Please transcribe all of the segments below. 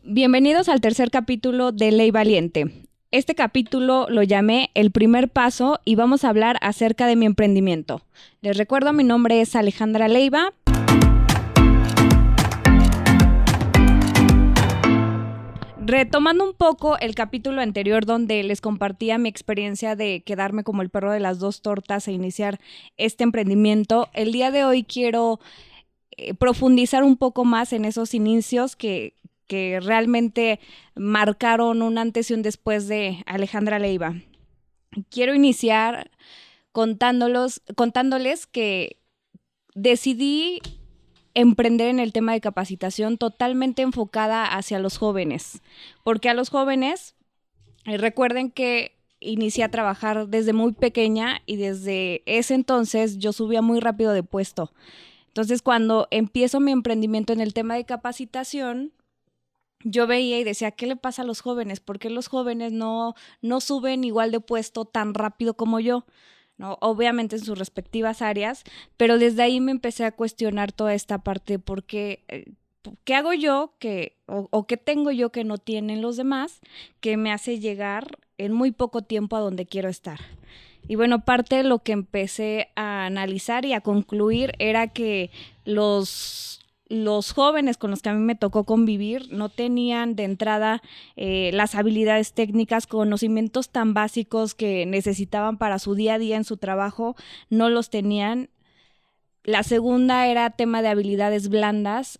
Bienvenidos al tercer capítulo de Ley Valiente. Este capítulo lo llamé El primer paso y vamos a hablar acerca de mi emprendimiento. Les recuerdo, mi nombre es Alejandra Leiva. Retomando un poco el capítulo anterior donde les compartía mi experiencia de quedarme como el perro de las dos tortas e iniciar este emprendimiento, el día de hoy quiero profundizar un poco más en esos inicios que realmente marcaron un antes y un después de Alejandra Leiva. Quiero iniciar contándoles que decidí emprender en el tema de capacitación totalmente enfocada hacia los jóvenes, porque a los jóvenes, recuerden que inicié a trabajar desde muy pequeña y desde ese entonces yo subía muy rápido de puesto. Entonces, cuando empiezo mi emprendimiento en el tema de capacitación, yo veía y decía, ¿qué le pasa a los jóvenes? ¿Por qué los jóvenes no suben igual de puesto tan rápido como yo? ¿No? Obviamente en sus respectivas áreas, pero desde ahí me empecé a cuestionar toda esta parte, porque ¿qué hago yo o qué tengo yo que no tienen los demás que me hace llegar en muy poco tiempo a donde quiero estar? Y bueno, parte de lo que empecé a analizar y a concluir era que los jóvenes con los que a mí me tocó convivir no tenían de entrada las habilidades técnicas, conocimientos tan básicos que necesitaban para su día a día en su trabajo, no los tenían. La segunda era tema de habilidades blandas,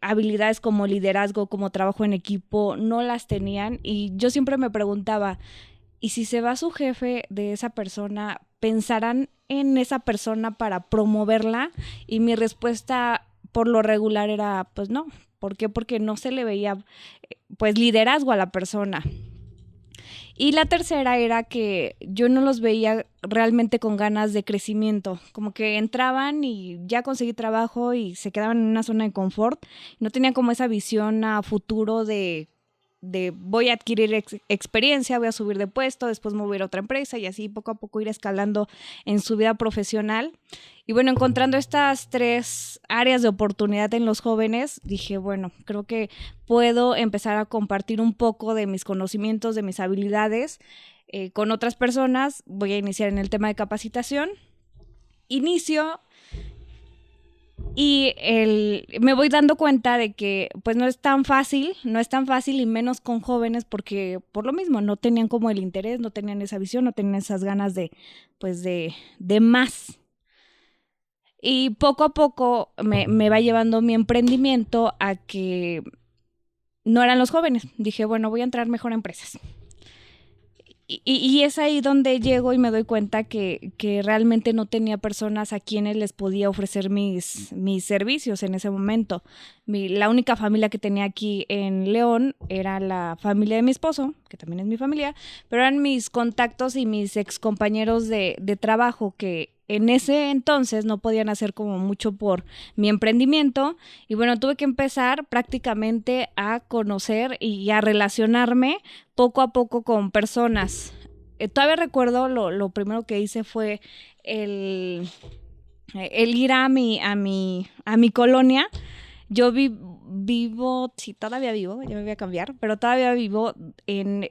habilidades como liderazgo, como trabajo en equipo, no las tenían. Y yo siempre me preguntaba, ¿y si se va su jefe de esa persona, pensarán en esa persona para promoverla? Y mi respuesta por lo regular era, pues no. ¿Por qué? Porque no se le veía pues liderazgo a la persona. Y la tercera era que yo no los veía realmente con ganas de crecimiento, como que entraban y ya conseguí trabajo y se quedaban en una zona de confort, no tenían como esa visión a futuro de voy a adquirir experiencia, voy a subir de puesto, después me voy a ir a otra empresa y así poco a poco ir escalando en su vida profesional. Y bueno, encontrando estas tres áreas de oportunidad en los jóvenes, dije, bueno, creo que puedo empezar a compartir un poco de mis conocimientos, de mis habilidades con otras personas. Voy a iniciar en el tema de capacitación. Inicio y me voy dando cuenta de que pues no es tan fácil y menos con jóvenes, porque por lo mismo no tenían como el interés, no tenían esa visión, no tenían esas ganas de más. Y poco a poco me va llevando mi emprendimiento a que no eran los jóvenes. Dije, bueno, voy a entrar mejor a empresas. Y es ahí donde llego y me doy cuenta que realmente no tenía personas a quienes les podía ofrecer mis servicios en ese momento. La única familia que tenía aquí en León era la familia de mi esposo, que también es mi familia, pero eran mis contactos y mis excompañeros de trabajo que en ese entonces no podían hacer como mucho por mi emprendimiento. Y bueno, tuve que empezar prácticamente a conocer y a relacionarme poco a poco con personas. Todavía recuerdo lo primero que hice fue el ir a mi colonia. Yo vivo, sí, todavía vivo, ya me voy a cambiar, pero todavía vivo en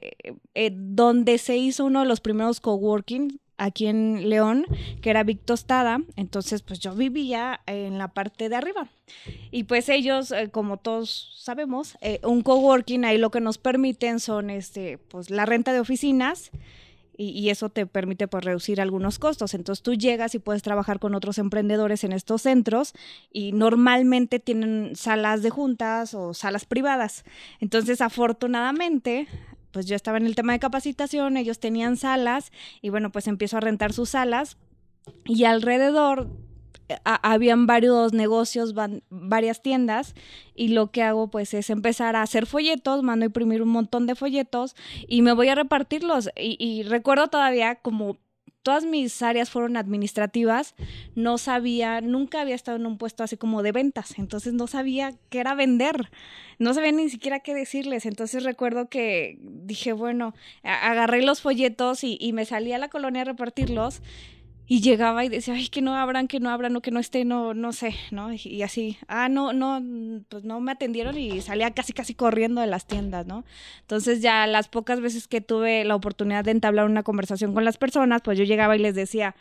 donde se hizo uno de los primeros coworking aquí en León, que era Vic Tostada. Entonces pues yo vivía en la parte de arriba y pues ellos, como todos sabemos, un coworking ahí lo que nos permiten son pues la renta de oficinas y eso te permite pues reducir algunos costos. Entonces tú llegas y puedes trabajar con otros emprendedores en estos centros y normalmente tienen salas de juntas o salas privadas. Entonces afortunadamente pues yo estaba en el tema de capacitación, ellos tenían salas y bueno, pues empiezo a rentar sus salas y alrededor habían varios negocios, varias tiendas, y lo que hago pues es empezar a hacer folletos, mando a imprimir un montón de folletos y me voy a repartirlos. Y recuerdo todavía, como todas mis áreas fueron administrativas, no sabía, nunca había estado en un puesto así como de ventas, entonces no sabía qué era vender, no sabía ni siquiera qué decirles. Entonces recuerdo que dije, bueno, agarré los folletos y me salí a la colonia a repartirlos. Y llegaba y decía, ay, que no abran, o que no esté, no sé, ¿no? Y así, no, pues no me atendieron y salía casi corriendo de las tiendas, ¿no? Entonces ya las pocas veces que tuve la oportunidad de entablar una conversación con las personas, pues yo llegaba y les decía,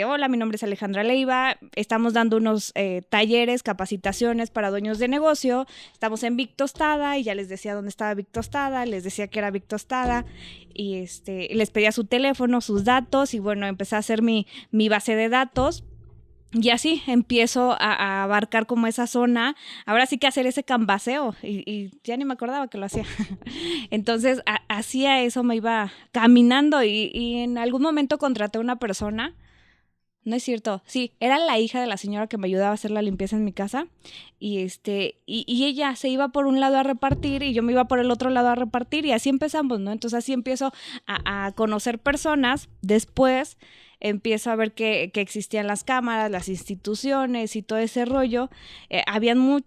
hola, mi nombre es Alejandra Leiva, estamos dando unos talleres, capacitaciones para dueños de negocio, estamos en Vic Tostada, y ya les decía dónde estaba Vic Tostada, les decía que era Vic Tostada, y les pedía su teléfono, sus datos, y bueno, empecé a hacer mi base de datos. Y así empiezo a abarcar como esa zona, ahora sí que hacer ese canvaseo, y ya ni me acordaba que lo hacía. Entonces, hacía eso, me iba caminando, y en algún momento contraté a una persona. No es cierto, sí, era la hija de la señora que me ayudaba a hacer la limpieza en mi casa, y ella se iba por un lado a repartir y yo me iba por el otro lado a repartir, y así empezamos, ¿no? Entonces así empiezo a conocer personas. Después empiezo a ver que existían las cámaras, las instituciones y todo ese rollo. Habían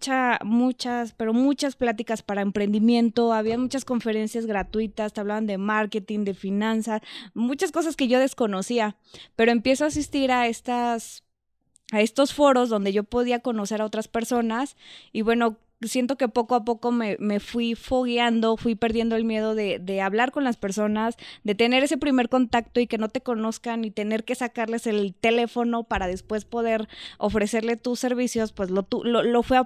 pero muchas pláticas para emprendimiento, había muchas conferencias gratuitas, te hablaban de marketing, de finanzas, muchas cosas que yo desconocía, pero empiezo a asistir a estos foros donde yo podía conocer a otras personas, y bueno, siento que poco a poco me fui fogueando, fui perdiendo el miedo de hablar con las personas, de tener ese primer contacto y que no te conozcan y tener que sacarles el teléfono para después poder ofrecerle tus servicios. Pues lo fui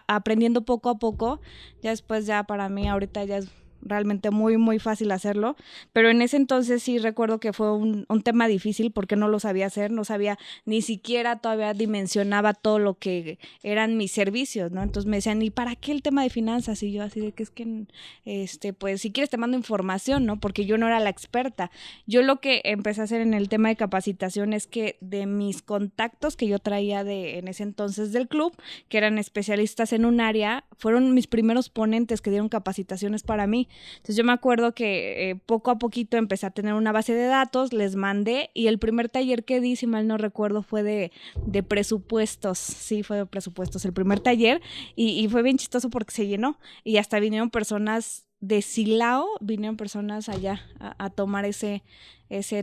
aprendiendo poco a poco. Ya después, ya para mí ahorita ya es realmente muy fácil hacerlo, pero en ese entonces sí recuerdo que fue un tema difícil porque no lo sabía hacer, no sabía, ni siquiera todavía dimensionaba todo lo que eran mis servicios, ¿no? Entonces me decían, ¿y para qué el tema de finanzas? Y yo así de que es que, pues si quieres te mando información, ¿no? Porque yo no era la experta. Yo lo que empecé a hacer en el tema de capacitación es que de mis contactos que yo traía en ese entonces del club, que eran especialistas en un área, fueron mis primeros ponentes que dieron capacitaciones para mí. Entonces yo me acuerdo que poco a poquito empecé a tener una base de datos, les mandé, y el primer taller que di, si mal no recuerdo, fue de presupuestos. Sí, fue de presupuestos el primer taller, y fue bien chistoso porque se llenó, y hasta vinieron personas de Silao, vinieron personas allá a tomar ese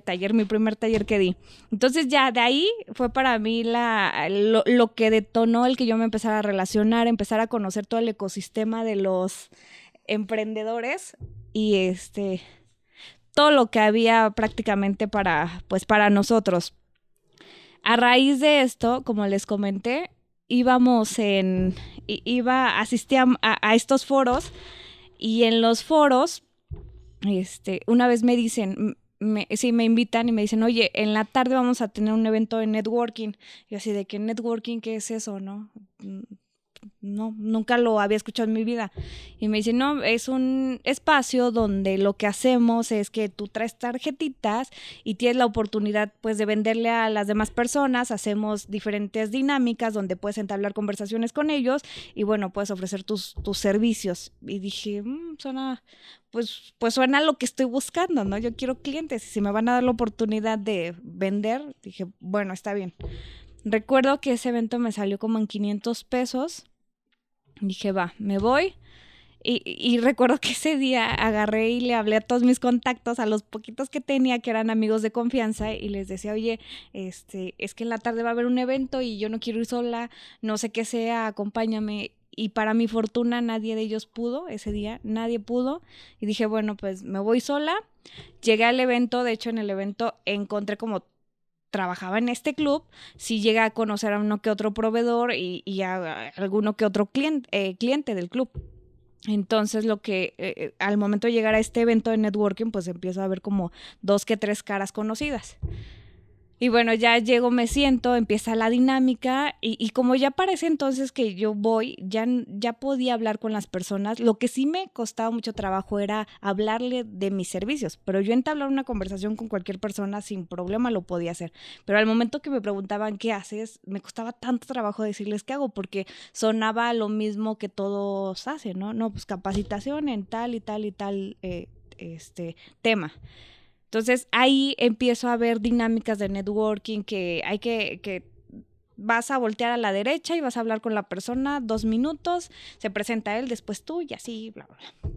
taller, mi primer taller que di. Entonces ya de ahí fue para mí lo que detonó el que yo me empezara a relacionar, empezar a conocer todo el ecosistema de los emprendedores, y todo lo que había prácticamente para nosotros. A raíz de esto, como les comenté, asistía a estos foros, y en los foros, una vez me dicen, sí, me invitan y me dicen, oye, en la tarde vamos a tener un evento de networking. Y así de que networking, ¿qué es eso, no? No, nunca lo había escuchado en mi vida. Y me dicen, no, es un espacio donde lo que hacemos es que tú traes tarjetitas y tienes la oportunidad, pues, de venderle a las demás personas. Hacemos diferentes dinámicas donde puedes entablar conversaciones con ellos y, bueno, puedes ofrecer tus servicios. Y dije, suena, pues suena lo que estoy buscando, ¿no? Yo quiero clientes, y si me van a dar la oportunidad de vender, dije, bueno, está bien. Recuerdo que ese evento me salió como en 500 pesos. Dije, va, me voy. Y recuerdo que ese día agarré y le hablé a todos mis contactos, a los poquitos que tenía que eran amigos de confianza, y les decía, oye, es que en la tarde va a haber un evento y yo no quiero ir sola, no sé qué sea, acompáñame. Y para mi fortuna nadie de ellos pudo ese día, nadie pudo. Y dije, bueno, pues me voy sola. Llegué al evento, de hecho en el evento encontré como trabajaba en este club, sí llegué a conocer a uno que otro proveedor y a alguno que otro cliente del club. Entonces al momento de llegar a este evento de networking, pues empiezo a ver como 2 que 3 caras conocidas. Y bueno, ya llego, me siento, empieza la dinámica, y como ya parece entonces que yo voy, ya podía hablar con las personas. Lo que sí me costaba mucho trabajo era hablarle de mis servicios, pero yo entablar una conversación con cualquier persona sin problema lo podía hacer. Pero al momento que me preguntaban qué haces, me costaba tanto trabajo decirles qué hago, porque sonaba lo mismo que todos hacen, ¿no? No, pues capacitación en tal y tal y tal tema. Entonces ahí empiezo a ver dinámicas de networking que hay que vas a voltear a la derecha y vas a hablar con la persona 2 minutos, se presenta él, después tú, y así, bla, bla, bla.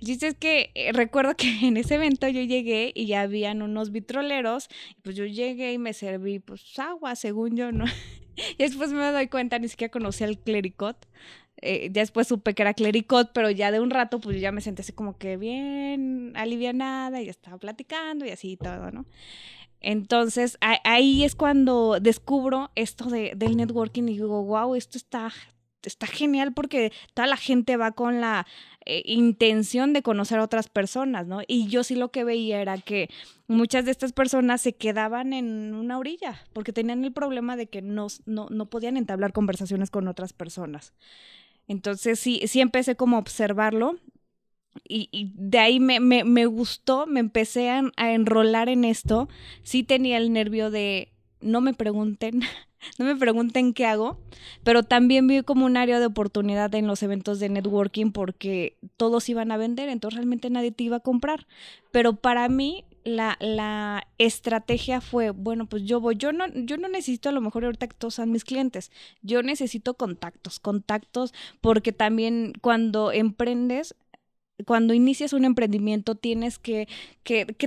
El chiste es que recuerdo que en ese evento yo llegué y ya habían unos vitroleros, y pues yo llegué y me serví pues agua, según yo, ¿no? Y después me doy cuenta, ni siquiera conocía el clericot. Ya después supe que era clericot, pero ya de un rato pues yo ya me senté así como que bien alivianada y ya estaba platicando y así y todo, ¿no? Entonces ahí es cuando descubro esto del networking y digo, wow, esto está genial porque toda la gente va con la intención de conocer a otras personas, ¿no? Y yo sí lo que veía era que muchas de estas personas se quedaban en una orilla porque tenían el problema de que no podían entablar conversaciones con otras personas. Entonces sí empecé como a observarlo y de ahí me gustó, me empecé a enrolar en esto. Sí tenía el nervio de no me pregunten, no me pregunten qué hago, pero también vi como un área de oportunidad en los eventos de networking porque todos iban a vender, entonces realmente nadie te iba a comprar. Pero para mí la estrategia fue, bueno, pues yo no necesito a lo mejor ahorita que todos sean mis clientes, yo necesito contactos, porque también cuando inicias un emprendimiento tienes que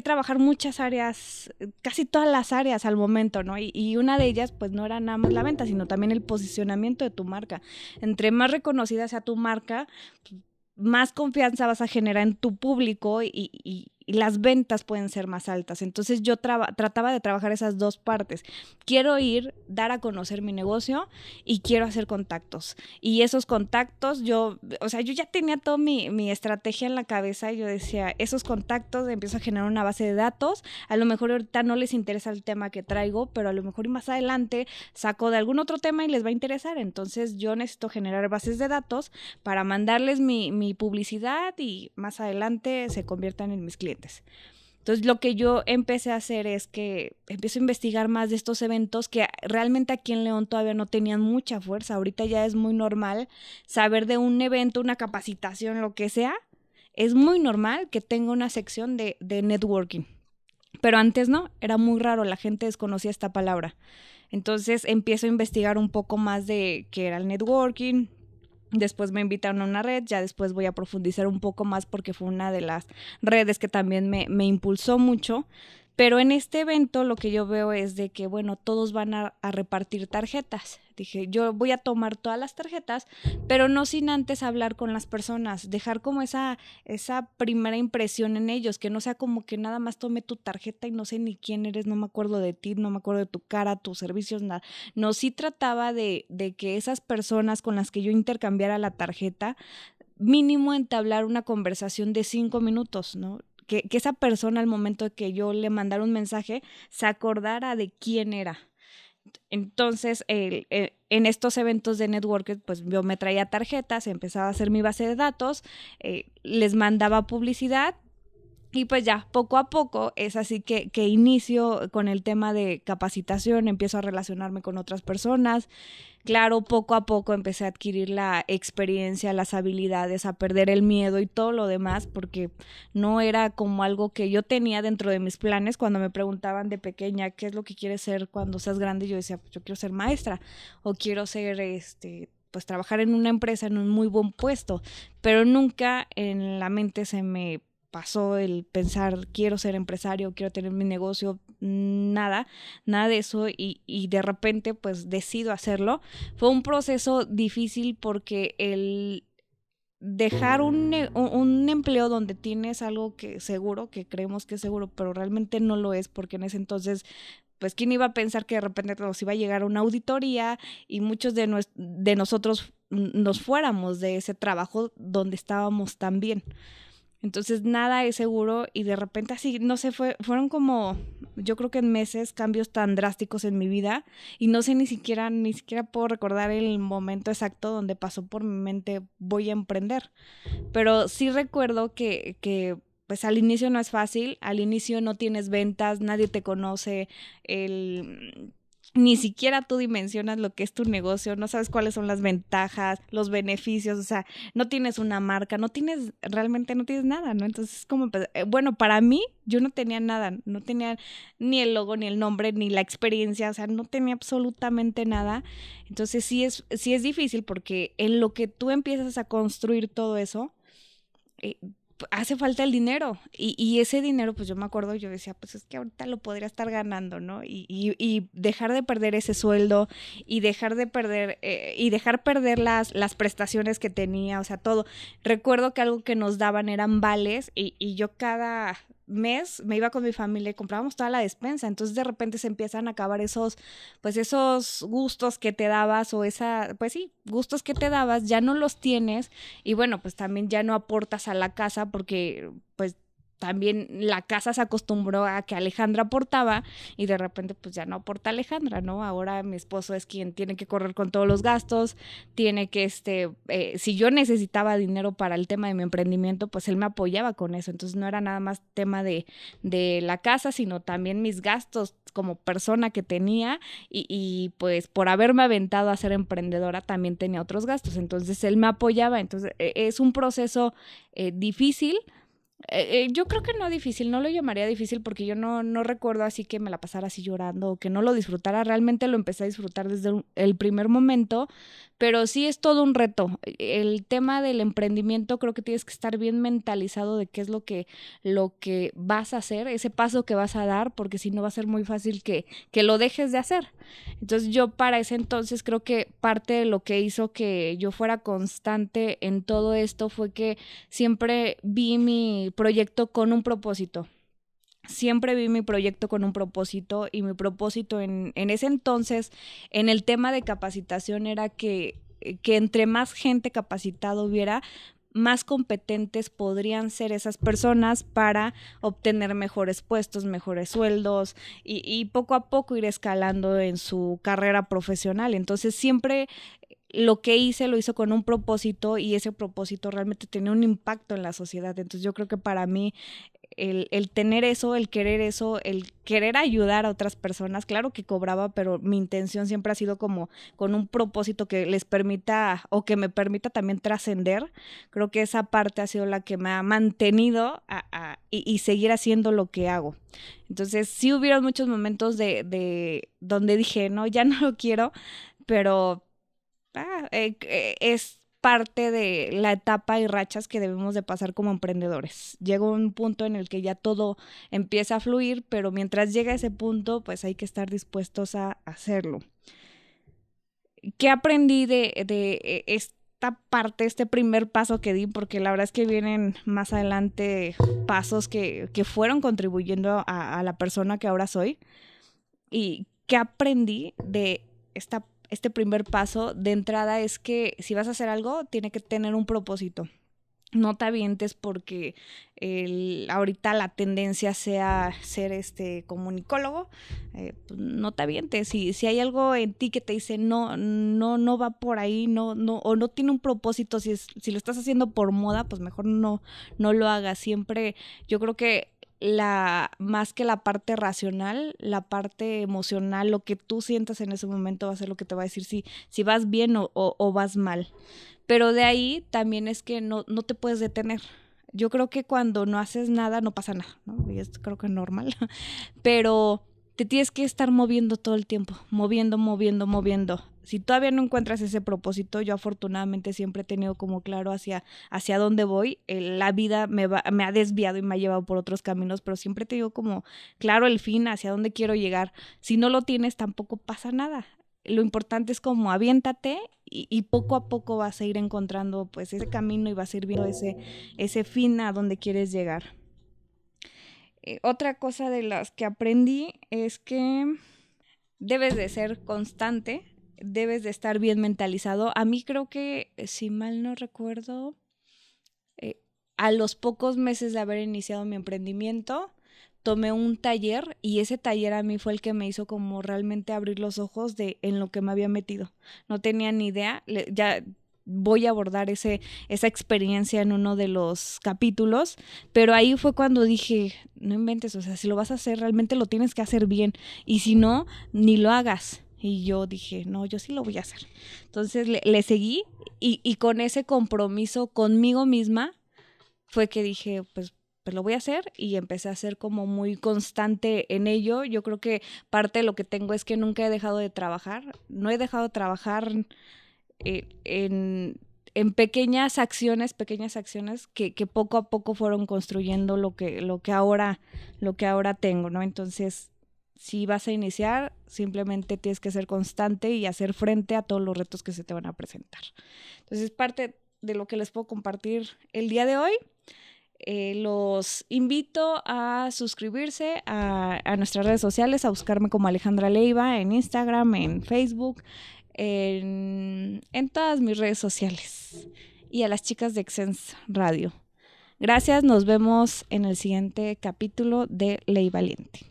trabajar muchas áreas, casi todas las áreas al momento, ¿no? Y una de ellas, pues no era nada más la venta, sino también el posicionamiento de tu marca. Entre más reconocida sea tu marca, más confianza vas a generar en tu público y las ventas pueden ser más altas. Entonces yo trataba de trabajar esas dos partes. Quiero dar a conocer mi negocio y quiero hacer contactos. Y esos contactos, yo ya tenía toda mi estrategia en la cabeza y yo decía, esos contactos, empiezo a generar una base de datos. A lo mejor ahorita no les interesa el tema que traigo, pero a lo mejor y más adelante saco de algún otro tema y les va a interesar. Entonces yo necesito generar bases de datos para mandarles mi publicidad y más adelante se conviertan en mis clientes. Entonces lo que yo empecé a hacer es que empiezo a investigar más de estos eventos que realmente aquí en León todavía no tenían mucha fuerza. Ahorita ya es muy normal saber de un evento, una capacitación, lo que sea. Es muy normal que tenga una sección de networking. Pero antes no, era muy raro, la gente desconocía esta palabra. Entonces empiezo a investigar un poco más de qué era el networking. Después me invitaron a una red, ya después voy a profundizar un poco más porque fue una de las redes que también me impulsó mucho. Pero en este evento lo que yo veo es de que, bueno, todos van a repartir tarjetas. Dije, yo voy a tomar todas las tarjetas, pero no sin antes hablar con las personas, dejar como esa primera impresión en ellos, que no sea como que nada más tome tu tarjeta y no sé ni quién eres, no me acuerdo de ti, no me acuerdo de tu cara, tus servicios, nada. No, sí trataba de que esas personas con las que yo intercambiara la tarjeta, mínimo entablar una conversación de 5 minutos, ¿no? Que esa persona al momento de que yo le mandara un mensaje se acordara de quién era. Entonces, en estos eventos de networking, pues yo me traía tarjetas, empezaba a hacer mi base de datos, les mandaba publicidad. Y pues ya, poco a poco es así que inicio con el tema de capacitación, empiezo a relacionarme con otras personas. Claro, poco a poco empecé a adquirir la experiencia, las habilidades, a perder el miedo y todo lo demás, porque no era como algo que yo tenía dentro de mis planes. Cuando me preguntaban de pequeña qué es lo que quieres ser cuando seas grande, yo decía, pues yo quiero ser maestra o quiero ser pues trabajar en una empresa en un muy buen puesto, pero nunca en la mente se me pasó el pensar quiero ser empresario, quiero tener mi negocio, nada de eso y de repente pues decido hacerlo. Fue un proceso difícil porque el dejar un empleo donde tienes algo que seguro, que creemos que es seguro, pero realmente no lo es porque en ese entonces pues quién iba a pensar que de repente nos iba a llegar una auditoría y muchos de nosotros nos fuéramos de ese trabajo donde estábamos tan bien. Entonces nada es seguro y de repente así, no sé, fueron como, yo creo que en meses, cambios tan drásticos en mi vida y no sé ni siquiera puedo recordar el momento exacto donde pasó por mi mente voy a emprender. Pero sí recuerdo que pues al inicio no es fácil, al inicio no tienes ventas, nadie te conoce, ni siquiera tú dimensionas lo que es tu negocio, no sabes cuáles son las ventajas, los beneficios, o sea, no tienes una marca, realmente no tienes nada, ¿no? Entonces, como, bueno, para mí, yo no tenía nada, no tenía ni el logo, ni el nombre, ni la experiencia, o sea, no tenía absolutamente nada. Entonces, sí es difícil porque en lo que tú empiezas a construir todo eso, hace falta el dinero. Y ese dinero, pues yo me acuerdo, yo decía, pues es que ahorita lo podría estar ganando, ¿no? Y dejar de perder ese sueldo y dejar de perder, y dejar perder las prestaciones que tenía, o sea, todo. Recuerdo que algo que nos daban eran vales y yo cada mes me iba con mi familia y comprábamos toda la despensa. Entonces de repente se empiezan a acabar esos gustos que te dabas o pues sí, gustos que te dabas, ya no los tienes y bueno, pues también ya no aportas a la casa porque pues también la casa se acostumbró a que Alejandra aportaba y de repente pues ya no aporta Alejandra, ¿no? Ahora mi esposo es quien tiene que correr con todos los gastos, tiene que, si yo necesitaba dinero para el tema de mi emprendimiento, pues él me apoyaba con eso, entonces no era nada más tema de la casa, sino también mis gastos como persona que tenía y pues por haberme aventado a ser emprendedora también tenía otros gastos, entonces él me apoyaba, entonces es un proceso difícil. Yo creo que no difícil, no lo llamaría difícil porque yo no recuerdo así que me la pasara así llorando o que no lo disfrutara, realmente lo empecé a disfrutar desde el primer momento, pero sí es todo un reto. El tema del emprendimiento creo que tienes que estar bien mentalizado de qué es lo que vas a hacer, ese paso que vas a dar, porque si no va a ser muy fácil que lo dejes de hacer. Entonces yo para ese entonces creo que parte de lo que hizo que yo fuera constante en todo esto fue que siempre vi mi proyecto con un propósito. Siempre vi mi proyecto con un propósito y mi propósito en ese entonces, en el tema de capacitación, era que entre más gente capacitada hubiera, más competentes podrían ser esas personas para obtener mejores puestos, mejores sueldos y poco a poco ir escalando en su carrera profesional. Entonces siempre lo que hice lo hizo con un propósito y ese propósito realmente tenía un impacto en la sociedad. Entonces yo creo que para mí el tener eso, el querer ayudar a otras personas, claro que cobraba, pero mi intención siempre ha sido como con un propósito que les permita o que me permita también trascender. Creo que esa parte ha sido la que me ha mantenido y seguir haciendo lo que hago. Entonces sí hubieron muchos momentos de donde dije, no, ya no lo quiero, pero es parte de la etapa y rachas que debemos de pasar como emprendedores. Llega un punto en el que ya todo empieza a fluir, pero mientras llega ese punto, pues hay que estar dispuestos a hacerlo. ¿Qué aprendí de esta parte, este primer paso que di? Porque la verdad es que vienen más adelante pasos que fueron contribuyendo a la persona que ahora soy. ¿Y qué aprendí de este primer paso? De entrada es que si vas a hacer algo, tiene que tener un propósito. No te avientes porque ahorita la tendencia sea ser comunicólogo, pues no te avientes. Si hay algo en ti que te dice no va por ahí, no, o no tiene un propósito, si lo estás haciendo por moda, pues mejor no lo hagas. Siempre, yo creo que más que la parte racional, la parte emocional, lo que tú sientas en ese momento va a ser lo que te va a decir si vas bien o vas mal. Pero de ahí también es que no te puedes detener. Yo creo que cuando no haces nada no pasa nada, ¿no? Y esto creo que es normal. Pero te tienes que estar moviendo todo el tiempo, moviendo. Si todavía no encuentras ese propósito, yo afortunadamente siempre he tenido como claro hacia dónde voy. La vida me ha desviado y me ha llevado por otros caminos, pero siempre he tenido como claro el fin, hacia dónde quiero llegar. Si no lo tienes, tampoco pasa nada. Lo importante es como aviéntate y poco a poco vas a ir encontrando pues ese camino y vas a ir viendo ese fin a donde quieres llegar. Otra cosa de las que aprendí es que debes de ser constante, debes de estar bien mentalizado. A mí creo que, si mal no recuerdo, a los pocos meses de haber iniciado mi emprendimiento, tomé un taller y ese taller a mí fue el que me hizo como realmente abrir los ojos en lo que me había metido. No tenía ni idea, ya voy a abordar esa experiencia en uno de los capítulos, pero ahí fue cuando dije, no inventes, o sea, si lo vas a hacer, realmente lo tienes que hacer bien y si no, ni lo hagas. Y yo dije, no, yo sí lo voy a hacer. Entonces le seguí y con ese compromiso conmigo misma fue que dije, pues lo voy a hacer y empecé a ser como muy constante en ello. Yo creo que parte de lo que tengo es que nunca he dejado de trabajar. No he dejado de trabajar en en pequeñas acciones que poco a poco fueron construyendo lo que ahora tengo, ¿no? Entonces, si vas a iniciar, simplemente tienes que ser constante y hacer frente a todos los retos que se te van a presentar. Entonces, parte de lo que les puedo compartir el día de hoy. Los invito a suscribirse a nuestras redes sociales, a buscarme como Alejandra Leiva en Instagram, en Facebook, en todas mis redes sociales, y a las chicas de Exens Radio. Gracias, nos vemos en el siguiente capítulo de Ley Valiente.